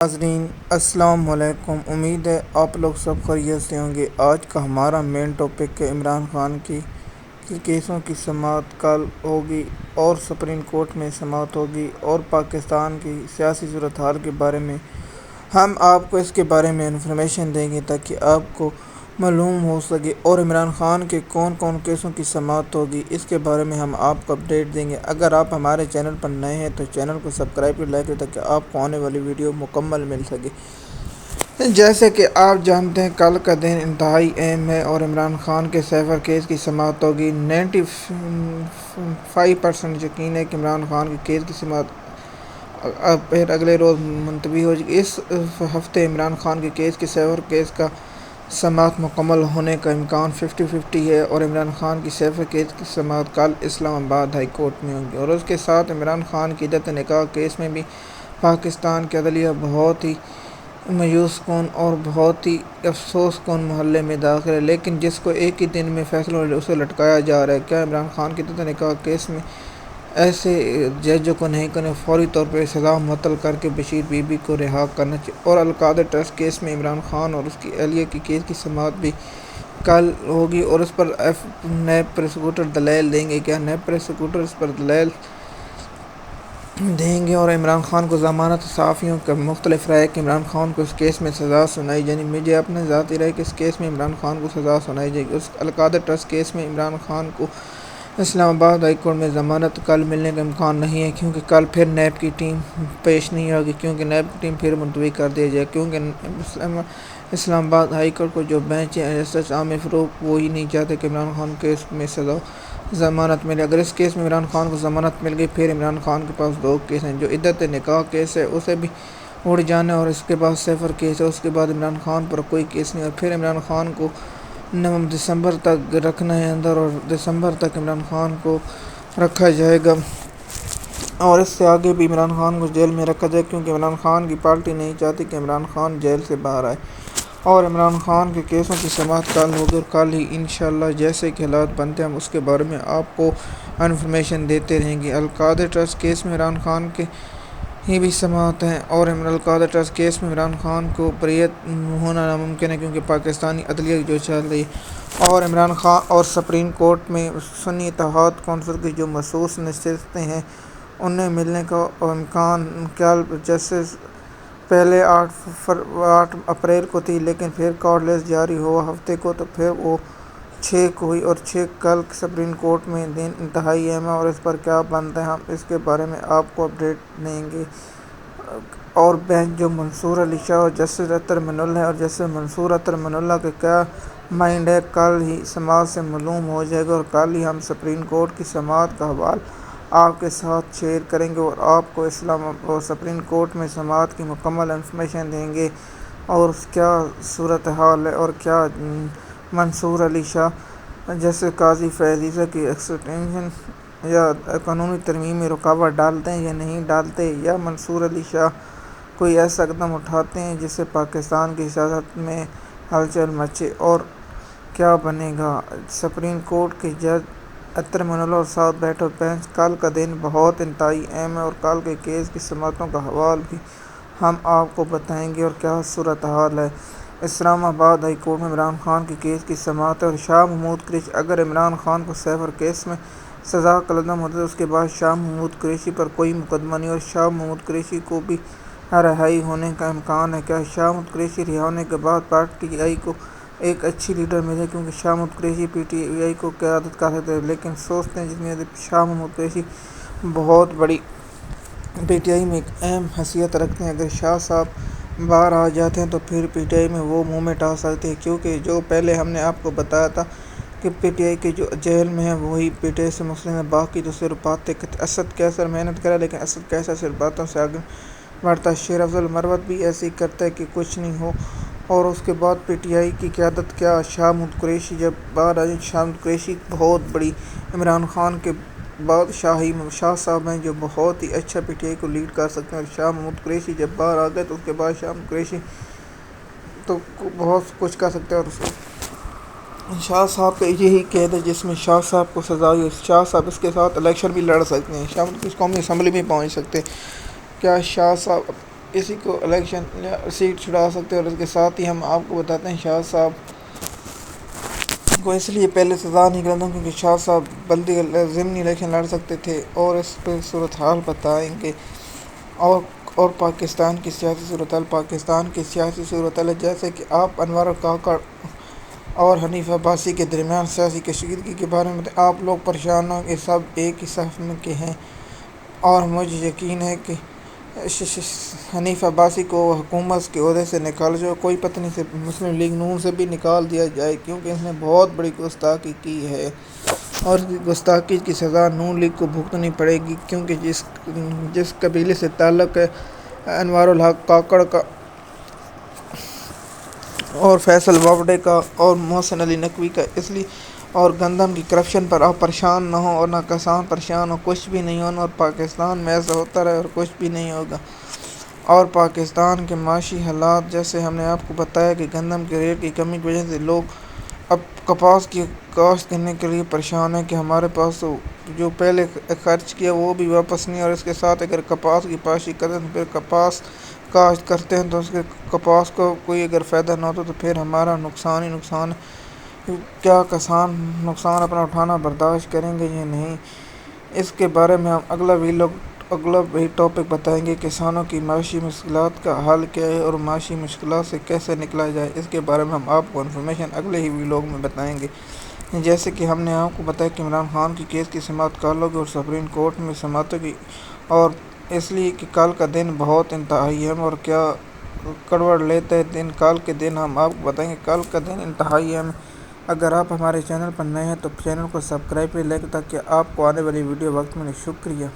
ناظرین السلام علیکم، امید ہے آپ لوگ سب خیریت سے ہوں گے۔ آج کا ہمارا مین ٹاپک ہے عمران خان کی کیسوں کی سماعت کل ہوگی اور سپریم کورٹ میں سماعت ہوگی، اور پاکستان کی سیاسی صورتحال کے بارے میں ہم آپ کو اس کے بارے میں انفارمیشن دیں گے تاکہ آپ کو معلوم ہو سکے، اور عمران خان کے کون کون کیسوں کی سماعت ہوگی اس کے بارے میں ہم آپ کو اپڈیٹ دیں گے۔ اگر آپ ہمارے چینل پر نئے ہیں تو چینل کو سبسکرائب کر لائک کریں تاکہ آپ کو آنے والی ویڈیو مکمل مل سکے۔ جیسے کہ آپ جانتے ہیں کل کا دن انتہائی اہم ہے اور عمران خان کے سائبر کیس کی سماعت ہوگی۔ 95% یقین ہے کہ عمران خان کے کیس کی سماعت پھر اگلے روز ملتوی ہو جائے گی۔ اس ہفتے عمران خان کے کیس کی سائبر کیس کا سماعت مکمل ہونے کا امکان 50-50 ہے، اور عمران خان کی سائبر کیس کی سماعت کل اسلام آباد ہائی کورٹ میں ہوگی۔ اور اس کے ساتھ عمران خان کی عدت نکاح کیس میں بھی پاکستان کی عدلیہ بہت ہی مایوس کن اور بہت ہی افسوس کن مرحلے میں داخل ہے، لیکن جس کو ایک ہی دن میں فیصلہ اسے لٹکایا جا رہا ہے۔ کیا عمران خان کی عدت نکاح کیس میں ایسے ججوں کو نہیں کرنا، فوری طور پر سزا معطل کر کے بشیر بی بی کو رہا کرنا چاہیے؟ اور القادر ٹرسٹ کیس میں عمران خان اور اس کی اہلیہ کی کیس کی سماعت بھی کل ہوگی، اور اس پر نیب پروسیکیوٹر دلائل دیں گے۔ کیا نیب پروسیکیوٹر اس پر دلائل دیں گے؟ اور عمران خان کو ضمانت؟ صحافیوں کا مختلف رائے کہ عمران خان کو اس کیس میں سزا سنائی جائے گی۔ میڈیا اپنے ذاتی رائے کہ اس کیس میں عمران خان کو سزا سنائی جائے گی۔ اس القادر ٹرسٹ کیس میں عمران خان کو اسلام آباد ہائی کورٹ میں ضمانت کل ملنے کا امکان نہیں ہے، کیونکہ کل پھر نیب کی ٹیم پیش نہیں ہوگی، کیونکہ نیب کی ٹیم پھر ملتوی کر دی جائے، کیونکہ اسلام آباد ہائی کورٹ کو جو بینچ ہے جسٹس عامر فاروق وہی نہیں چاہتے کہ عمران خان کیس میں ضمانت ملے۔ اگر اس کیس میں عمران خان کو ضمانت مل گئی، پھر عمران خان کے پاس دو کیس ہیں، جو عدت نکاح کیس ہے اسے بھی اڑ جانا ہے، اور اس کے بعد سائبر کیس ہے۔ اس کے بعد عمران خان پر کوئی کیس نہیں، اور پھر عمران خان کو دسمبر تک رکھنا ہے اندر، اور دسمبر تک عمران خان کو رکھا جائے گا، اور اس سے آگے بھی عمران خان کو جیل میں رکھا جائے، کیونکہ عمران خان کی پارٹی نہیں چاہتی کہ عمران خان جیل سے باہر آئے۔ اور عمران خان کے کیسوں کی سماعت کل ہوگی، اور کل ہی انشاءاللہ جیسے کہ حالات بنتے ہیں ہم اس کے بارے میں آپ کو انفارمیشن دیتے رہیں گے۔ القادر ٹرسٹ کیس میں عمران خان کے ہی بھی سماعت ہے، اور القادر ٹرسٹ کیس میں عمران خان کو بریت ہونا ناممکن ہے، کیونکہ پاکستانی عدلیہ جو چل رہی ہے، اور عمران خان اور سپریم کورٹ میں سنی اتحاد کونسل کی جو مخصوص نشستیں ہیں انہیں ملنے کا امکان کل جسٹس پہلے 8 اپریل کو تھی، لیکن پھر کارڈ لسٹ جاری ہوا ہفتے کو، تو پھر وہ 6 کو ہوئی، اور 6 کل سپریم کورٹ میں دن انتہائی اہم ہے، اور اس پر کیا بنتا ہے ہم اس کے بارے میں آپ کو اپڈیٹ دیں گے۔ اور بینچ جو منصور علی شاہ اور جسٹس اطہر من اللہ ہے، اور جسٹس منصور اطہر من اللہ کے کیا مائنڈ ہے کل ہی سماعت سے معلوم ہو جائے گا، اور کل ہی ہم سپریم کورٹ کی سماعت کا حوالہ آپ کے ساتھ شیئر کریں گے، اور آپ کو اور سپریم کورٹ میں سماعت کی مکمل انفارمیشن دیں گے، اور کیا صورتحال ہے، اور کیا منصور علی شاہ جیسے قاضی فیض عیسیٰ کی ایکسٹینشن یا قانونی ترمیم میں رکاوٹ ڈالتے ہیں یا نہیں ڈالتے، یا منصور علی شاہ کوئی ایسا قدم اٹھاتے ہیں جس سے پاکستان کی سیاست میں ہلچل مچے، اور کیا بنے گا۔ سپریم کورٹ کے جج اطہر من اللہ اور 7 بیٹھک بینچ کل کا دن بہت انتہائی اہم ہے، اور کل کے کیس کی سماعتوں کا حوالہ بھی ہم آپ کو بتائیں گے، اور کیا صورتحال ہے۔ اسلام آباد ہائی کورٹ میں عمران خان کے کیس کی سماعت ہے، اور شاہ محمود قریشی اگر عمران خان کو سائبر کیس میں سزا کالعدم ہوتی ہے تو اس کے بعد شاہ محمود قریشی پر کوئی مقدمہ نہیں، اور شاہ محمود قریشی کو بھی رہائی ہونے کا امکان ہے۔ کیا شاہ محمود قریشی رہا ہونے کے بعد پی ٹی آئی کو ایک اچھی لیڈر ملے، کیونکہ Shah Mahmood Qureshi P T I کو قیادت کر سکتے ہیں، لیکن سوچتے ہیں جتنی شاہ محمود قریشی بہت بڑی پی ٹی آئی میں ایک اہم حیثیت رکھتے ہیں، اگر شاہ صاحب باہر آ جاتے ہیں تو پھر پی ٹی آئی میں وہ موومنٹ آ سکتی ہے، کیونکہ جو پہلے ہم نے آپ کو بتایا تھا کہ پی ٹی آئی کے جو جیل میں ہیں وہی پی ٹی آئی سے مسلم ہیں، باقی تو صرف باتیں کرتے۔ اسد کیسر محنت کرے، لیکن اسد کیسر صرف باتوں سے آگے بڑھتا ہے۔ شیر افضل مروت بھی ایسے ہی کرتا ہے کہ کچھ نہیں ہو، اور اس کے بعد پی ٹی آئی کی قیادت کیا شاہ محمود قریشی جب باہر آ جائیں، شاہ محمود قریشی بہت بڑی عمران خان کے بعد شاہ صاحب ہیں جو بہت ہی اچھا پی ٹی آئی کو لیڈ کر سکتے ہیں، اور شاہ محمود قریشی جب باہر آ گئے تو اس کے بعد شاہ محمود قریشی تو بہت کچھ کر سکتے ہیں، اور شاہ صاحب کا یہی قید ہے جس میں شاہ صاحب کو سزا ہوئی، شاہ صاحب اس کے ساتھ الیکشن بھی لڑ سکتے ہیں، شاہ محمود قریشی قومی اسمبلی میں پہنچ سکتے ہیں۔ کیا شاہ صاحب اسی کو الیکشن یا سیٹ چھڑا سکتے ہیں۔ اور اس کے ساتھ ہی ہم آپ کو بتاتے ہیں شاہ صاحب کو اس لیے پہلے سزا نہیں کرتا کیونکہ شاہ صاحب بلدی ضمنی الیکشن لڑ سکتے تھے، اور اس پہ صورتحال بتائیں گے اور پاکستان کی سیاسی صورتحال جیسے کہ آپ انوار کاکڑ اور حنیف عباسی کے درمیان سیاسی کشیدگی کے بارے میں آپ لوگ پریشان ہوں گے، سب ایک ہی صف میں کے ہیں، اور مجھے یقین ہے کہ حنیف عباسی کو حکومت کے عہدے سے نکال جو کوئی پتنی سے مسلم لیگ نون سے بھی نکال دیا جائے، کیونکہ اس نے بہت بڑی گستاخی کی ہے، اور گستاخی کی سزا نون لیگ کو بھگتنی پڑے گی، کیونکہ جس قبیلے سے تعلق ہے انوار الحق کاکڑ کا اور فیصل وابڈے کا اور محسن علی نقوی کا، اس لیے اور گندم کی کرپشن پر آپ پریشان نہ ہوں اور نہ کسان پریشان ہوں، کچھ بھی نہیں ہونا، اور پاکستان میں ایسا ہوتا رہے اور کچھ بھی نہیں ہوگا۔ اور پاکستان کے معاشی حالات جیسے ہم نے آپ کو بتایا کہ گندم کے ریٹ کی کمی کی وجہ سے لوگ اب کپاس کی کاشت کرنے کے لیے پریشان ہیں کہ ہمارے پاس تو جو پہلے خرچ کیا وہ بھی واپس نہیں، اور اس کے ساتھ اگر کپاس کی پاشی کریں تو پھر کپاس کاشت کرتے ہیں تو اس کے کپاس کو کوئی اگر فائدہ نہ ہوتا تو پھر ہمارا نقصان ہی نقصان ہے۔ کیا کسان نقصان اپنا اٹھانا برداشت کریں گے یا نہیں، اس کے بارے میں ہم اگلا بھی ٹاپک بتائیں گے۔ کسانوں کی معاشی مشکلات کا حل کیا ہے اور معاشی مشکلات سے کیسے نکلا جائے، اس کے بارے میں ہم آپ کو انفارمیشن اگلے ہی ویلاگ میں بتائیں گے۔ جیسے کہ ہم نے آپ کو بتایا کہ عمران خان کی کیس کی سماعت کل ہوگی اور سپریم کورٹ میں سماعت ہوگی، اور اس لیے کہ کل کا دن بہت انتہائی اہم اور کیا کڑوڑ لیتے دن کل کے دن ہم آپ کو بتائیں گے۔ کل کا دن انتہائی اہم ہے۔ اگر آپ ہمارے چینل پر نئے ہیں تو چینل کو سبسکرائب کریں تاکہ آپ کو آنے والی ویڈیو وقت ملے۔ شکریہ۔